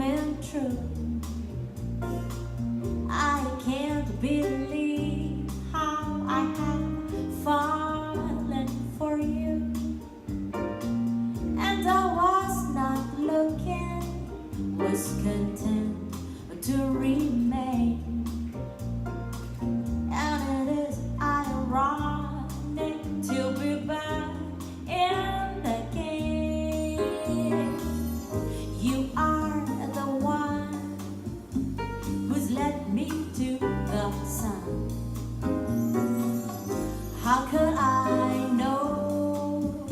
coming true. I can't believe how I have fallen for you, and I was not looking, was content to remain. And it is ironic to be back in the game. You are the one who's led me to the sun. How could I know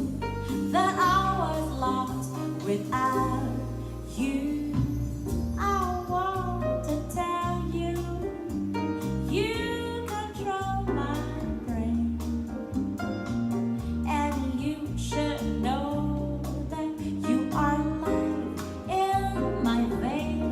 that I was lost without you? I want to tell you, you control my brain, and you should know that you are life in my veins.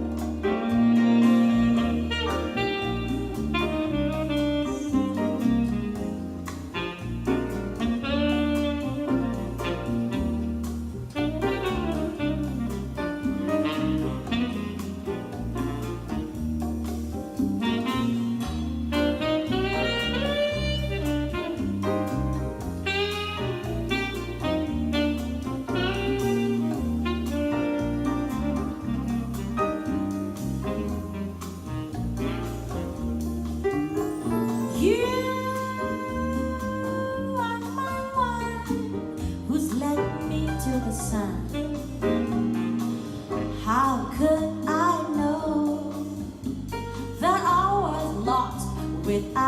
You are my one who's led me to the sun. How could I know that I was lost without